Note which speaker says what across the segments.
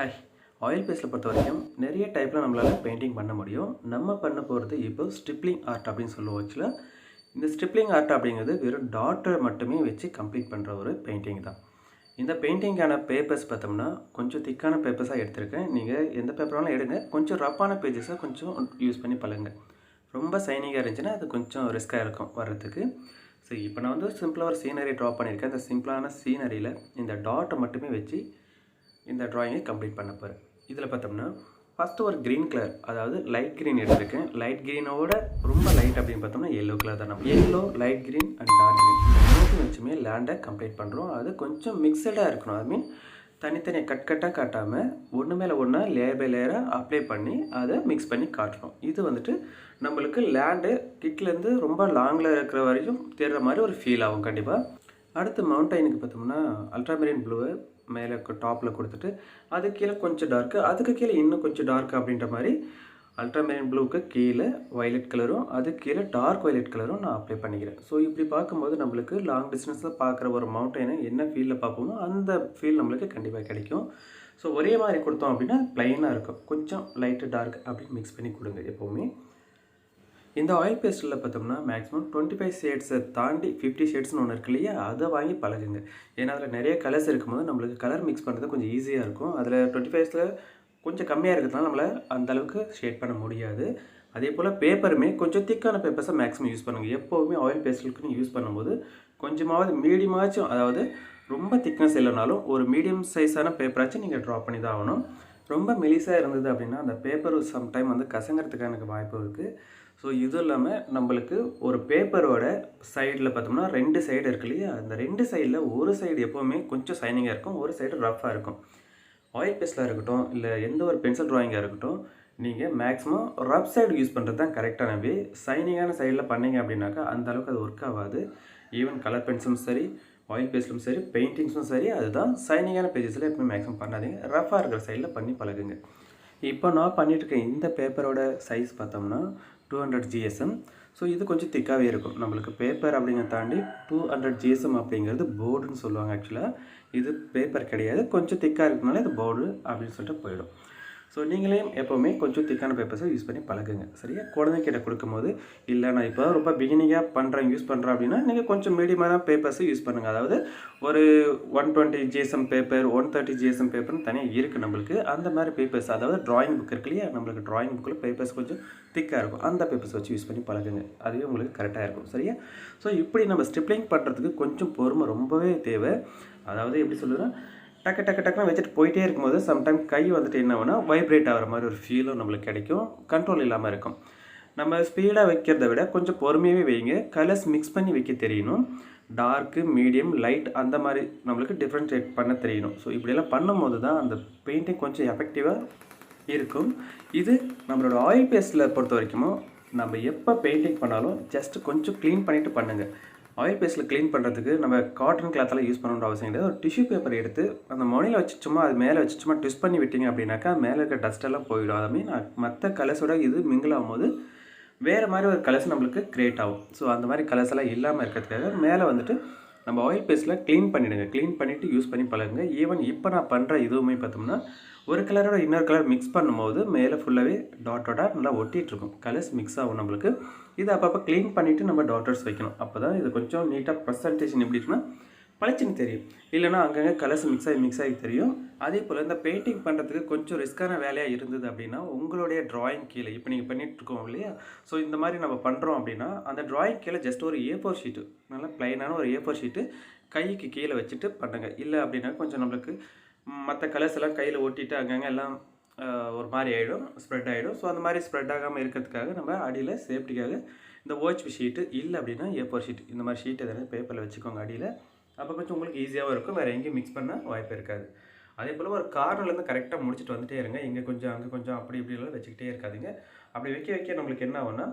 Speaker 1: Hi. Oil பேஸ்ட்டில் பொறுத்த வரைக்கும் நிறைய டைப்பில் நம்மளால் பெயிண்டிங் பண்ண முடியும். நம்ம பண்ண போகிறது இப்போ ஸ்ட்ரிப்லிங் ஆர்ட் அப்படின்னு சொல்லுவோம். ஆக்சுவலாக இந்த ஸ்ட்ரிப்லிங் ஆர்ட் அப்படிங்கிறது வெறும் டாட்டை மட்டுமே வச்சு கம்ப்ளீட் பண்ணுற ஒரு பெயிண்டிங் தான். இந்த பெயிண்டிங்கான பேப்பர்ஸ் பார்த்தோம்னா கொஞ்சம் திக்கான பேப்பர்ஸாக எடுத்திருக்கேன். நீங்கள் எந்த பேப்பராலும் எடுங்க, கொஞ்சம் ரஃப்பான பேஜஸாக கொஞ்சம் யூஸ் பண்ணி பழகுங்க. ரொம்ப சைனிங்காக இருந்துச்சுன்னா அது கொஞ்சம் ரிஸ்க்காக இருக்கும் வர்றதுக்கு. ஸோ இப்போ நான் வந்து சிம்பிளாக ஒரு சீனரி ட்ரா பண்ணியிருக்கேன். அந்த சிம்பிளான சீனரியில் இந்த டாட்டை மட்டுமே வச்சு இந்த ட்ராயிங்கை கம்ப்ளீட் பண்ண போகிறேன். இதில் பார்த்தோம்னா ஃபஸ்ட்டு ஒரு க்ரீன் கலர், அதாவது லைட் க்ரீன் எடுத்திருக்கேன். லைட் க்ரீனோட ரொம்ப லைட் அப்படின்னு பார்த்தோம்னா எல்லோ கலர் தான். நம்ம yellow, light green and dark green மூணு வச்சுமே லேண்டை கம்ப்ளீட் பண்ணுறோம். அது கொஞ்சம் மிக்சடாக இருக்கணும். ஐ மீன் தனித்தனியாக கட்டாக காட்டாமல் ஒன்று மேலே ஒன்றா லேயர் பை லேயராக அப்ளை பண்ணி அதை மிக்ஸ் பண்ணி காட்டணும். இது வந்துட்டு நம்மளுக்கு லேண்டு கிட்லேருந்து ரொம்ப லாங்கில் இருக்கிற வரைக்கும் தெரிகிற மாதிரி ஒரு ஃபீல் ஆகும் கண்டிப்பாக. அடுத்து மவுண்டைனுக்கு பார்த்தோம்னா அல்ட்ராமெரின் ப்ளூவை மேலே டாப்பில் கொடுத்துட்டு அது கீழே கொஞ்சம் டார்க்கு, அதுக்கு கீழே இன்னும் கொஞ்சம் டார்க் அப்படின்ற மாதிரி அல்ட்ராமெரின் ப்ளூவுக்கு கீழே வயலட் கலரும் அதுக்கு கீழே டார்க் வயலட் கலரும் நான் அப்ளை பண்ணிக்கிறேன். ஸோ இப்படி பார்க்கும்போது நம்மளுக்கு லாங் டிஸ்டன்ஸில் பார்க்குற ஒரு மவுண்டைனை என்ன ஃபீலில் பார்ப்போமோ அந்த ஃபீல் நம்மளுக்கு கண்டிப்பாக கிடைக்கும். ஸோ ஒரே மாதிரி கொடுத்தோம் அப்படின்னா ப்ளைனாக இருக்கும். கொஞ்சம் லைட்டு டார்க் அப்படின்னு மிக்ஸ் பண்ணி கொடுங்க எப்போவுமே. இந்த ஆயில் பேஸ்ட்டில் பார்த்தோம்னா மேக்ஸிமம் 25 ஷேட்ஸை தாண்டி 50 ஷேட்ஸ்னு ஒன்று இருக்கு இல்லையா, அதை வாங்கி பழகுங்க. ஏன்னா அதில் நிறைய கலர்ஸ் இருக்கும்போது நம்மளுக்கு கலர் மிக்ஸ் பண்ணுறது கொஞ்சம் ஈஸியாக இருக்கும். அதில் 25ஸில் கொஞ்சம் கம்மியாக இருக்கிறதுனால நம்மளால் அந்தளவுக்கு ஷேட் பண்ண முடியாது. அதே போல் பேப்பருமே கொஞ்சம் திக்கான பேப்பர்ஸை மேக்ஸிமம் யூஸ் பண்ணுங்கள். எப்போவுமே ஆயில் பேஸ்டலுக்குன்னு யூஸ் பண்ணும்போது கொஞ்சமாவது மீடியமாச்சும், அதாவது ரொம்ப திக்னஸ் இல்லைனாலும் ஒரு மீடியம் சைஸான பேப்பராச்சும் நீங்கள் ட்ரா பண்ணி தான் ஆகணும். ரொம்ப மெலிசாக இருந்தது அப்படின்னா அந்த பேப்பர் சம்டைம் வந்து கசங்கிறதுக்கான எனக்கு வாய்ப்பு இருக்குது. ஸோ இது இல்லாமல் நம்மளுக்கு ஒரு பேப்பரோட சைடில் பார்த்தோம்னா 2 சைடு இருக்கு இல்லையா, அந்த 2 சைடில் ஒரு சைடு எப்போவுமே கொஞ்சம் சைனிங்காக இருக்கும், ஒரு சைடு ரஃப்பாக இருக்கும். ஆயில் பேஸ்டில் இருக்கட்டும் இல்லை எந்த ஒரு பென்சில் ட்ராயிங்காக இருக்கட்டும், நீங்கள் மேக்ஸிமம் ரஃப் சைடு யூஸ் பண்ணுறது தான் கரெக்டான வே. சைனிங்கான சைடில் பண்ணிங்க அப்படின்னாக்கா அந்த அளவுக்கு அது ஒர்க் ஆகாது. ஈவன் கலர் பென்சிலும் சரி, ஆயில் பேஸ்ட்லும் சரி, பெயிண்டிங்ஸும் சரி, அதுதான் சைனிங்கான பேஜஸில் எப்பவுமே மேக்ஸிமம் பண்ணாதீங்க. ரஃபாக இருக்கிற சைடில் பண்ணி பழகுங்க. இப்போ நான் பண்ணிகிட்ருக்கேன் இந்த பேப்பரோட சைஸ் பார்த்தோம்னா 200 GSM. ஸோ இது கொஞ்சம் திக்காகவே இருக்கும். நம்மளுக்கு பேப்பர் அப்படிங்கிறத தாண்டி 200 GSM அப்படிங்கிறது போர்டுன்னு சொல்லுவாங்க. ஆக்சுவலாக இது பேப்பர் கிடையாது, கொஞ்சம் திக்காக இருக்கிறதுனால இது போர்டு அப்படின்னு சொல்லிட்டு போயிடும். ஸோ நீங்களே எப்போவுமே கொஞ்சம் திக்கான பேப்பர்ஸை யூஸ் பண்ணி பழகுங்க. சரியா? குழந்தைகிட்ட கொடுக்கும்போது இல்லை நான் இப்போ ரொம்ப பிகினிங்காக யூஸ் பண்ணுறேன் அப்படின்னா நீங்கள் கொஞ்சம் மீடியமான பேப்பர்ஸை யூஸ் பண்ணுங்கள். அதாவது ஒரு 120 GSM பேப்பர், 130 GSM பேப்பர்னு தனியாக இருக்குது நம்மளுக்கு. அந்த மாதிரி பேப்பர்ஸ், அதாவது ட்ராயிங் புக் இருக்கு இல்லையா, நம்மளுக்கு ட்ராயிங் புக்கில் பேப்பர்ஸ் கொஞ்சம் திக்காக இருக்கும். அந்த பேப்பர்ஸ் வச்சு யூஸ் பண்ணி பழகுங்க. அதுவே உங்களுக்கு கரெக்டாக இருக்கும். சரியா? ஸோ இப்படி நம்ம ஸ்ட்ரிப்லிங் பண்ணுறதுக்கு கொஞ்சம் பொறுமை ரொம்பவே தேவை. அதாவது எப்படி சொல்லுறேன், டக்குன்னு வச்சுட்டு போயிட்டே இருக்கும்போது சம்டைம் கை வந்துட்டு என்ன ஆகுனா வைப்ரேட் ஆகிற மாதிரி ஒரு ஃபீலும் நம்மளுக்கு கிடைக்கும். கண்ட்ரோல் இல்லாமல் இருக்கும். நம்ம ஸ்பீடாக வைக்கிறத விட கொஞ்சம் பொறுமையாகவே வைங்க. கலர்ஸ் மிக்ஸ் பண்ணி வைக்க தெரியணும். டார்க்கு, மீடியம், லைட் அந்த மாதிரி நம்மளுக்கு டிஃப்ரென்ஷியேட் பண்ண தெரியணும். ஸோ இப்படியெல்லாம் பண்ணும்போது தான் அந்த பெயிண்டிங் கொஞ்சம் எஃபெக்டிவாக இருக்கும். இது நம்மளோட ஆயில் பேஸ்ட்டில் பொறுத்த வரைக்கும் நம்ம எப்போ பெயிண்டிங் பண்ணாலும் ஜஸ்ட் கொஞ்சம் க்ளீன் பண்ணிவிட்டு பண்ணுங்கள். ஆயில் பேஸ்ட்டில் க்ளீன் பண்ணுறதுக்கு நம்ம காட்டன் கிளாத்தெல்லாம் யூஸ் பண்ணணுன்ற அவசியம் கிடையாது. ஒரு டிஷ்யூ பேப்பர் எடுத்து அந்த முனையில் வச்சு சும்மா அது மேலே வச்சு சும்மா ட்விஸ்ட் பண்ணி விட்டிங்க அப்படின்னாக்கா மேலே இருக்க டஸ்ட்டெல்லாம் போயிடும். அதை மீன் மற்ற கலர்ஸோட இது மிங்கிள் ஆகும்போது வேறு மாதிரி ஒரு கலர்ஸ் நம்மளுக்கு க்ரியேட் ஆகும். ஸோ அந்த மாதிரி கலர்ஸ் எல்லாம் இல்லாமல் இருக்கிறதுக்காக மேலே வந்துட்டு நம்ம ஆயில் பேஸ்ட்டில் க்ளீன் பண்ணிவிடுங்க. க்ளீன் பண்ணிவிட்டு யூஸ் பண்ணி பழகுங்க. ஈவன் இப்போ நான் பண்ணுற இதுவுமே பார்த்தோம்னா ஒரு கலரோட இன்னொரு கலர் மிக்ஸ் பண்ணும்போது மேலே ஃபுல்லாகவே டாட்டோட நல்லா ஒட்டிகிட்ருக்கும். கலர்ஸ் மிக்ஸ் ஆகும் நம்மளுக்கு. இதை அப்பப்போ க்ளீன் பண்ணிவிட்டு நம்ம டாட்டர்ஸ் வைக்கணும். அப்போ தான் இது கொஞ்சம் நீட்டாக ப்ரெசன்டேஷன் எப்படி இருக்குன்னா பளிச்சுன்னு தெரியும். இல்லைனா அங்கங்கே கலர்ஸ் மிக்ஸ் ஆகி தெரியும். அதே போல் இந்த பெயிண்டிங் பண்ணுறதுக்கு கொஞ்சம் ரிஸ்க்கான வேலையாக இருந்தது அப்படின்னா உங்களுடைய ட்ராயிங் கீழே இப்போ நீங்கள் பண்ணிகிட்ருக்கோம் இல்லையா, ஸோ இந்த மாதிரி நம்ம பண்ணுறோம் அப்படின்னா அந்த ட்ராயிங் கீழே ஜஸ்ட் ஒரு A4 ஷீட்டு, நல்லா ப்ளைனான ஒரு A4 ஷீட்டு கைக்கு கீழே வச்சுட்டு பண்ணுங்கள். இல்லை அப்படின்னா கொஞ்சம் நம்மளுக்கு மற்ற கலர்ஸ் எல்லாம் கையில் ஒட்டிட்டு அங்கங்கே எல்லாம் ஒரு மாதிரி ஆகிடும், ஸ்ப்ரெட் ஆகிடும். ஸோ அந்த மாதிரி ஸ்ப்ரெட் ஆகாமல் இருக்கிறதுக்காக நம்ம அடியில் சேஃப்டிக்காக இந்த OHP ஷீட்டு, இல்லை அப்படின்னா A4 ஷீட், இந்த மாதிரி ஷீட் எதாவது பேப்பரில் வச்சுக்கோங்க அடியில். அப்போ கொஞ்சம் உங்களுக்கு ஈஸியாகவும் இருக்கும், வேறு எங்கேயும் மிக்ஸ் பண்ண வாய்ப்பு இருக்காது. அதே போல் ஒரு கார்னர்லேருந்து கரெக்டாக முடிச்சுட்டு வந்துட்டே இருங்க. இங்கே கொஞ்சம் அங்கே கொஞ்சம் அப்படி இப்படிலாம் வச்சுக்கிட்டே இருக்காதிங்க. அப்படி வைக்க நம்மளுக்கு என்ன ஆகும்னா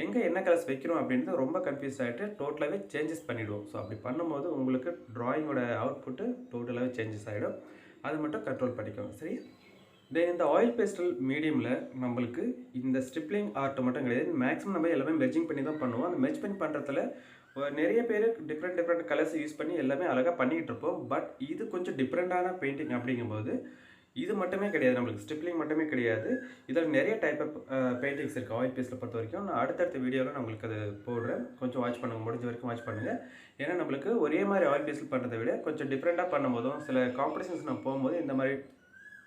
Speaker 1: எங்கே என்ன கலர்ஸ் வைக்கிறோம் அப்படின்றது ரொம்ப கன்ஃபியூஸ் ஆகிட்டு டோட்டலாகவே சேஞ்சஸ் பண்ணிவிடுவோம். ஸோ அப்படி பண்ணும்போது உங்களுக்கு ட்ராயிங்கோட அவுட்புட்டு டோட்டலாகவே சேஞ்சஸ் ஆகிடும். அது மட்டும் கண்ட்ரோல் பண்ணிக்கோங்க. சரி? தென் இந்த ஆயில் பேஸ்டல் மீடியமில் நம்மளுக்கு இந்த ஸ்ட்ரிப்லிங் ஆர்ட் மட்டும் கிடையாது, மேக்ஸிமம் நம்ம எல்லாமே மெர்ஜிங் பண்ணி தான் பண்ணுவோம். அந்த மெர்ஜ் பண்ணி பண்ணுறதுல நிறைய பேர் டிஃப்ரெண்ட் கலர்ஸ் யூஸ் பண்ணி எல்லாமே அழகாக பண்ணிகிட்டு இருப்போம். பட் இது கொஞ்சம் டிஃப்ரெண்ட்டான பெயிண்டிங் அப்படிங்கும்போது இது மட்டுமே கிடையாது, நம்மளுக்கு ஸ்டிப்லிங் மட்டுமே கிடையாது. இதில் நிறைய டைப் ஆஃப் பெயிண்டிங்ஸ் இருக்குது ஆயில் பேஸ்ட்டில் பொறுத்த வரைக்கும். நான் அடுத்தடுத்த வீடியோவில் நான் உங்களுக்கு அது போடுறேன். கொஞ்சம் வாட்ச் பண்ணுங்கள், முடிஞ்ச வரைக்கும் வாட்ச் பண்ணுங்கள். ஏன்னா நம்மளுக்கு ஒரே மாதிரி ஆயில் பேஸ்ட்டில் பண்ணுறதை விட கொஞ்சம் டிஃப்ரெண்ட்டாக பண்ணும்போதும், சில காம்படிஷன்ஸ் நம்ம போகும்போது இந்த மாதிரி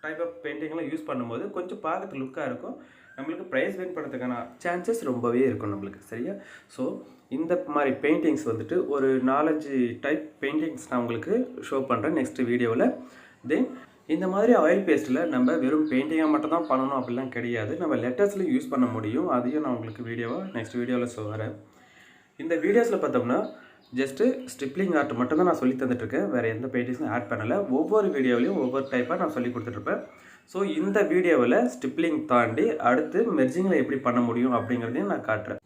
Speaker 1: டைப் ஆஃப் பெயிண்டிங்லாம் யூஸ் பண்ணும்போது கொஞ்சம் பார்க்கறதுக்கு லுக்காக இருக்கும். நம்மளுக்கு ப்ரைஸ் வின் பண்ணுறதுக்கான சான்சஸ் ரொம்பவே இருக்கும் நம்மளுக்கு, சரியா? ஸோ இந்த மாதிரி பெயிண்டிங்ஸ் வந்துட்டு ஒரு 4-5 டைப் பெயிண்டிங்ஸ் நான் உங்களுக்கு ஷோ பண்ணுறேன் நெக்ஸ்ட் வீடியோவில். தென் இந்த மாதிரி ஆயில் பேஸ்ட்டில் நம்ம வெறும் பெயிண்டிங்காக மட்டும் தான் பண்ணணும் அப்படிலாம் கிடையாது. நம்ம லெட்டர்ஸில் யூஸ் பண்ண முடியும். அதையும் நான் உங்களுக்கு நெக்ஸ்ட் வீடியோவில் சொல்கிறேன். இந்த வீடியோஸில் பார்த்தோம்னா ஜஸ்ட்டு ஸ்டிப்லிங் ஆர்ட் மட்டும் தான் நான் சொல்லி தந்துட்டுருக்கேன். வேறு எந்த பெயிண்டிங்ஸும் ஆட் பண்ணலை. ஒவ்வொரு வீடியோவிலையும் ஒவ்வொரு டைப்பாக நான் சொல்லி கொடுத்துட்ருப்பேன். ஸோ இந்த வீடியோவில் ஸ்டிப்லிங் தாண்டி அடுத்து மெர்ஜிங்கில் எப்படி பண்ண முடியும் அப்படிங்கிறதையும் நான் காட்டுறேன்.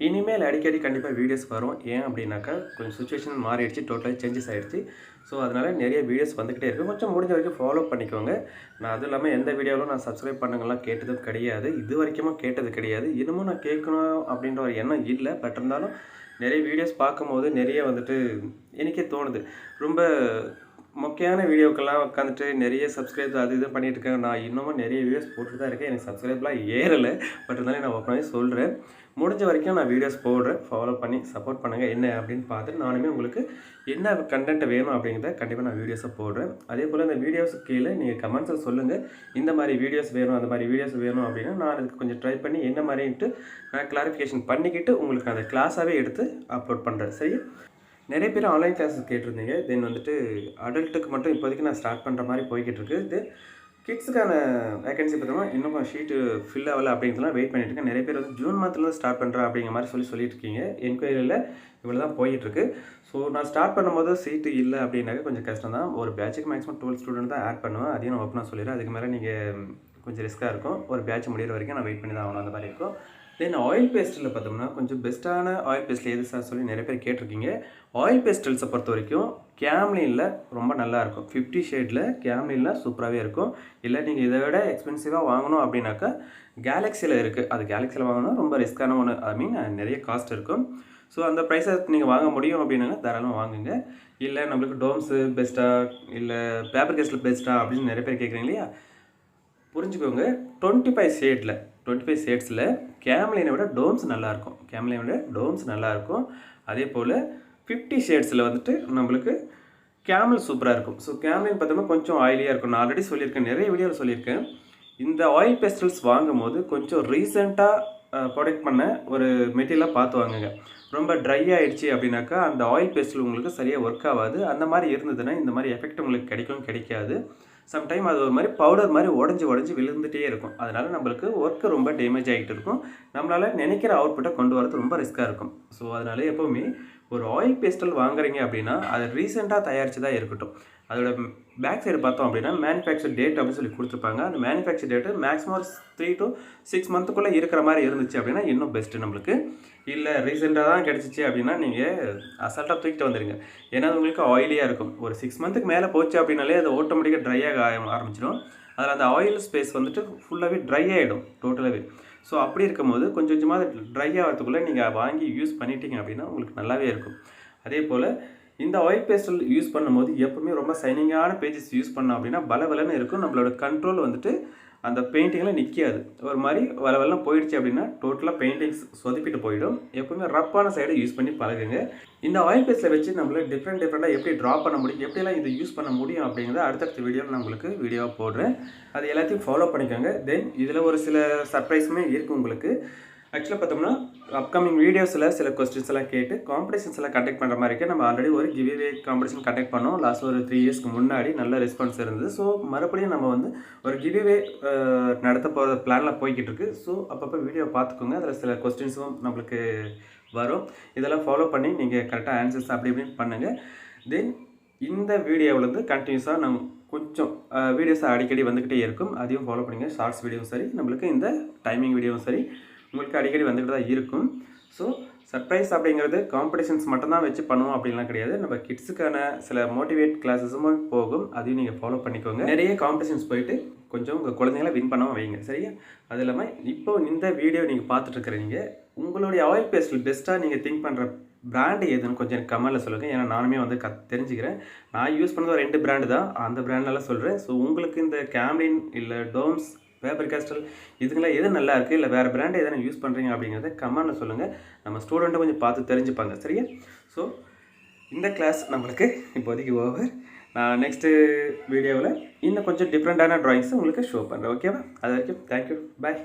Speaker 1: இனிமேல் அடிக்கடி கண்டிப்பாக வீடியோஸ் வரும். ஏன் அப்படின்னாக்கா கொஞ்சம் சுச்சுவேஷன் மாறிடுச்சு, டோட்டலாக சேஞ்சஸ் ஆகிடுச்சு. ஸோ அதனால் நிறைய வீடியோஸ் வந்துக்கிட்டே இருக்குது. கொஞ்சம் முடிஞ்ச வரைக்கும் ஃபாலோ பண்ணிக்கோங்க. நான் அதுவும் இல்லாமல் எந்த வீடியோவிலும் நான் சப்ஸ்கிரைப் பண்ணுங்கலாம் கேட்டதும் கிடையாது, இது வரைக்கும் கேட்டது கிடையாது. இன்னமும் நான் கேட்கணும் அப்படின்ற ஒரு எண்ணம் இல்லை. பட் இருந்தாலும் நிறைய வீடியோஸ் பார்க்கும்போது நிறைய வந்துட்டு எனக்கே தோணுது, ரொம்ப முக்கியமான வீடியோக்கெல்லாம் உட்காந்துட்டு நிறைய சப்ஸ்கிரைப் அது இது பண்ணிகிட்டு இருக்கேன். நான் இன்னமும் நிறைய வீடியோஸ் போட்டுட்டு தான் இருக்கேன். எனக்கு சப்ஸ்கிரைப்லாம் ஏறலை. பட் இருந்தாலும் நான் ஓப்பனாகவே சொல்கிறேன், முடிஞ்ச வரைக்கும் நான் வீடியோஸ் போடுறேன். ஃபாலோ பண்ணி சப்போர்ட் பண்ணுங்கள். என்ன அப்படின்னு பார்த்துட்டு நானுமே உங்களுக்கு என்ன கண்டென்ட் வேணும் அப்படிங்கிறத கண்டிப்பாக நான் வீடியோஸை போடுறேன். அதே போல் இந்த வீடியோஸுக்கு கீழே நீங்கள் கமெண்ட்ஸில் சொல்லுங்கள், இந்த மாதிரி வீடியோஸ் வேணும், அந்த மாதிரி வீடியோஸ் வேணும் அப்படின்னா நான் அதுக்கு கொஞ்சம் ட்ரை பண்ணி என்ன மாதிரின்ட்டு நான் கிளாரிஃபிகேஷன் பண்ணிக்கிட்டு உங்களுக்கு அந்த கிளாஸாகவே எடுத்து அப்லோட் பண்ணுறேன், சரி? நிறைய பேர் ஆன்லைன் கிளாஸஸ் கேட்டிருந்தீங்க. தென் வந்துட்டு அடல்ட்டுக்கு மட்டும் இப்போதைக்கு நான் ஸ்டார்ட் பண்ணுற மாதிரி போய்கிட்டு இருக்குது. கிட்ஸுக்கான வேகன்சி பார்த்தோம்னா இன்னும் ஷீட்டு ஃபில் ஆகலை அப்படிங்கிறதுலாம் வெயிட் பண்ணிட்டு இருக்கேன். நிறைய பேர் வந்து ஜூன் மந்த்லேருந்து ஸ்டார்ட் பண்ணுறேன் அப்படிங்கிற மாதிரி சொல்லிட்டு இருக்கீங்க. என்கொயரியில் இவ்வளோ தான் போயிட்டுருக்கு. ஸோ நான் ஸ்டார்ட் பண்ணும்போது சீட்டு இல்லை அப்படின்னாக்க கொஞ்சம் கஷ்டம் தான். ஒரு பேட்சுக்கு மேக்ஸிமம் 12 ஸ்டூடெண்ட் தான் ஆட் பண்ணுவேன். அதையும் நான் ஓப்பனாக சொல்லிடுறேன். அதுக்கு மேலே நீங்கள் கொஞ்சம் ரிஸ்க்காக இருக்கும். ஒரு பேட்ச் முடிகிற வரைக்கும் நான் வெயிட் பண்ணி தான் ஆகணும், அந்த மாதிரி இருக்கும். தென் ஆயில் பேஸ்ட்டில் பார்த்தோம்னா கொஞ்சம் பெஸ்ட்டான ஆயில் பேஸ்ட்டில் எது சார் சொல்லி நிறைய பேர் கேட்டிருக்கீங்க. ஆயில் பேஸ்டல்ஸை பொறுத்த வரைக்கும் கேம்லினில் ரொம்ப நல்லாயிருக்கும். 50 ஷேடில் கேம்லினில் சூப்பராகவே இருக்கும். இல்லை நீங்கள் இதை விட எக்ஸ்பென்சிவாக வாங்கணும் அப்படின்னாக்கா கேலக்ஸியில் இருக்குது. அது கேலக்ஸியில் வாங்கினா ரொம்ப ரிஸ்க்கான ஒன்று, ஐ மீன் நிறைய காஸ்ட் இருக்கும். ஸோ அந்த ப்ரைஸை நீங்கள் வாங்க முடியும் அப்படின்னாங்க தாராளமாக வாங்குங்க. இல்லை நம்மளுக்கு டோம்ஸு பெஸ்ட்டாக, இல்லை பேப்பர் கேஸ்டில் பெஸ்ட்டாக அப்படின்னு நிறைய பேர் கேட்குறீங்க இல்லையா? புரிஞ்சுக்கோங்க, 25 ஷேட்ஸில் கேம்லினை விட டோம்ஸ் நல்லாயிருக்கும். அதே போல் 50 ஷேட்ஸில் வந்துட்டு நம்மளுக்கு கேமல் சூப்பராக இருக்கும். ஸோ கேம்லின் பார்த்தோம்னா கொஞ்சம் ஆயிலியாக இருக்கும். நான் ஆல்ரெடி சொல்லியிருக்கேன், நிறைய வீடியோவில் சொல்லியிருக்கேன். இந்த ஆயில் பேஸ்டல்ஸ் வாங்கும் போது கொஞ்சம் ரீசெண்டாக ப்ரொடக்ட் பண்ண ஒரு மெட்டீரியலாக பார்த்து வாங்குங்க. ரொம்ப ட்ரை ஆகிடுச்சு அப்படின்னாக்கா அந்த ஆயில் பேஸ்டல் உங்களுக்கு சரியாக ஒர்க் ஆகாது. அந்த மாதிரி இருந்ததுன்னா இந்த மாதிரி எஃபெக்ட் உங்களுக்கு கிடைக்காது. சம்டைம் அது ஒரு மாதிரி பவுடர் மாதிரி உடஞ்சி விழுந்துகிட்டே இருக்கும். அதனால் நம்மளுக்கு ஒர்க்கு ரொம்ப டேமேஜ் ஆகிட்டு இருக்கும். நம்மளால் நினைக்கிற அவுட்புட்டை கொண்டு வரது ரொம்ப ரிஸ்க்காக இருக்கும். ஸோ அதனால எப்போவுமே ஒரு ஆயில் பேஸ்டல் வாங்குறீங்க அப்படின்னா அது ரீசெண்டாக தயாரிச்சதாக இருக்கட்டும். அதோட பேக் சைடு பார்த்தோம் அப்படின்னா மேனுஃபேக்சர் டேட் அப்படின்னு சொல்லி கொடுத்துருப்பாங்க. அந்த மேனுஃபேக்சர் டேட்டு மேக்ஸிமம் 3 to 6 மந்த்துக்குள்ளே இருக்கிற மாதிரி இருந்துச்சு அப்படின்னா இன்னும் பெஸ்ட்டு நம்மளுக்கு. இல்லை ரீசெண்டாக தான் கிடச்சிச்சு அப்படின்னா நீங்கள் அசால்ட்டாக தூக்கிட்டு வந்துடுங்க. ஏன்னா அது உங்களுக்கு ஆயிலியாக இருக்கும். ஒரு 6 மந்த்துக்கு மேலே போச்சு அப்படின்னாலே அது ஆட்டோமேட்டிக்காக ட்ரை ஆக ஆரம்பிச்சிடும். அதில் அந்த ஆயில் ஸ்பேஸ் வந்துட்டு ஃபுல்லாகவே ட்ரை ஆகிடும் டோட்டலாகவே. ஸோ அப்படி இருக்கும்போது கொஞ்சம் கொஞ்சமாக அது ட்ரை ஆகிறதுக்குள்ளே நீங்கள் வாங்கி யூஸ் பண்ணிட்டீங்க அப்படின்னா உங்களுக்கு நல்லாவே இருக்கும். அதே போல் இந்த ஆயில் பேஸ்டல் யூஸ் பண்ணும்போது எப்பவுமே ரொம்ப சைனிங்கான பேஜஸ் யூஸ் பண்ணோம் அப்படின்னா பலன்னு இருக்கும். நம்மளோட கண்ட்ரோல் வந்துட்டு அந்த பெயிண்டிங்கில் நிற்காது. ஒரு மாதிரி வளவெல்லாம் போயிடுச்சு அப்படின்னா டோட்டலாக பெயிண்டிங்ஸ் சொதப்பிட்டு போயிடும். எப்பவுமே ரப்பான சைடை யூஸ் பண்ணி பழகுங்க. இந்த ஆயில் பேஸ்ட்டில் வச்சு நம்மள டிஃப்ரெண்ட்டாக எப்படி ட்ரா பண்ண முடியும், எப்படியெல்லாம் இதை யூஸ் பண்ண முடியும் அப்படிங்கிறத அடுத்தடுத்த வீடியோவில் நான் உங்களுக்கு வீடியோவாக போடுறேன். அது எல்லாத்தையும் ஃபாலோ பண்ணிக்கோங்க. தென் இதில் ஒரு சில சர்ப்ரைஸுமே இருக்குது உங்களுக்கு. ஆக்சுவலாக பார்த்தோம்னா அப்கமிங் வீடியோஸில் சில கொஸ்டின்ஸ் எல்லாம் கேட்டு காம்படிஷன்ஸ் எல்லாம் கண்டக்ட் பண்ணுற மாதிரி இருக்குது. நம்ம ஆல்ரெடி ஒரு கிவ்அவே காம்படிஷன் கண்டக்ட் பண்ணோம் லாஸ்ட் ஒரு 3 இயர்ஸ்க்கு முன்னாடி. நல்ல ரெஸ்பான்ஸ் இருந்தது. ஸோ மறுபடியும் நம்ம வந்து ஒரு கிவ்அவே நடத்த போகிற பிளானில் போய்கிட்டு இருக்குது. ஸோ அப்பப்போ வீடியோ பார்த்துக்கோங்க. அதில் சில கொஸ்டின்ஸும் நம்மளுக்கு வரும். இதெல்லாம் ஃபாலோ பண்ணி நீங்கள் கரெக்டாக ஆன்சர்ஸ் அப்படி இப்படின்னு பண்ணுங்கள். தென் இந்த வீடியோவிலேருந்து கண்டினியூஸாக நம்ம கொஞ்சம் வீடியோஸ் அடிக்கடி வந்துக்கிட்டே இருக்கும். அதையும் ஃபாலோ பண்ணுங்கள். ஷார்ட்ஸ் வீடியோவும் சரி, நம்மளுக்கு இந்த டைமிங் வீடியோவும் சரி உங்களுக்கு அடிக்கடி வந்துக்கிட்டு தான் இருக்கும். ஸோ சர்ப்ரைஸ் அப்படிங்கிறது காம்படிஷன்ஸ் மட்டும்தான் வச்சு பண்ணுவோம் அப்படின்லாம் கிடையாது. நம்ம கிட்ஸுக்கான சில மோட்டிவேட் கிளாஸஸும் போகும். அதையும் நீங்கள் ஃபாலோ பண்ணிக்கோங்க. நிறைய காம்படிஷன்ஸ் போயிட்டு கொஞ்சம் உங்கள் குழந்தைங்கள வின் பண்ணாமல் வைங்க, சரியா? அது இல்லாமல் இப்போ இந்த வீடியோ நீங்கள் பார்த்துட்டு இருக்கிறீங்க, உங்களுடைய ஆயில் பேஸ்டல் பெஸ்ட்டாக நீங்கள் திங்க் பண்ணுற பிராண்டு எதுன்னு கொஞ்சம் எனக்கு கமெண்ட்டில் சொல்லுங்கள். ஏன்னா நானுமே வந்து தெரிஞ்சுக்கிறேன். நான் யூஸ் பண்ணது ஒரு 2 பிராண்டு தான். அந்த பிராண்ட்லாம் சொல்கிறேன். ஸோ உங்களுக்கு இந்த கேம்லின் இல்லை டோம்ஸ், ஃபேபர் கேஸ்டல் இதுங்களாம் எது நல்லா இருக்குது, இல்லை வேறு பிராண்டு எதனா யூஸ் பண்ணுறீங்க அப்படிங்கிறத கமெண்ட்டில் சொல்லுங்கள். நம்ம ஸ்டூடெண்ட்டை கொஞ்சம் பார்த்து தெரிஞ்சுப்பாங்க. சரியா? ஸோ இந்த கிளாஸ் நம்மளுக்கு இப்போதைக்கு ஓவர். நான் நெக்ஸ்ட்டு வீடியோவில் இன்னும் கொஞ்சம் டிஃப்ரெண்ட்டான ட்ராயிங்ஸை உங்களுக்கு ஷோ பண்ணுறேன். ஓகேவா? அது வரைக்கும் தேங்க்யூ. பாய்.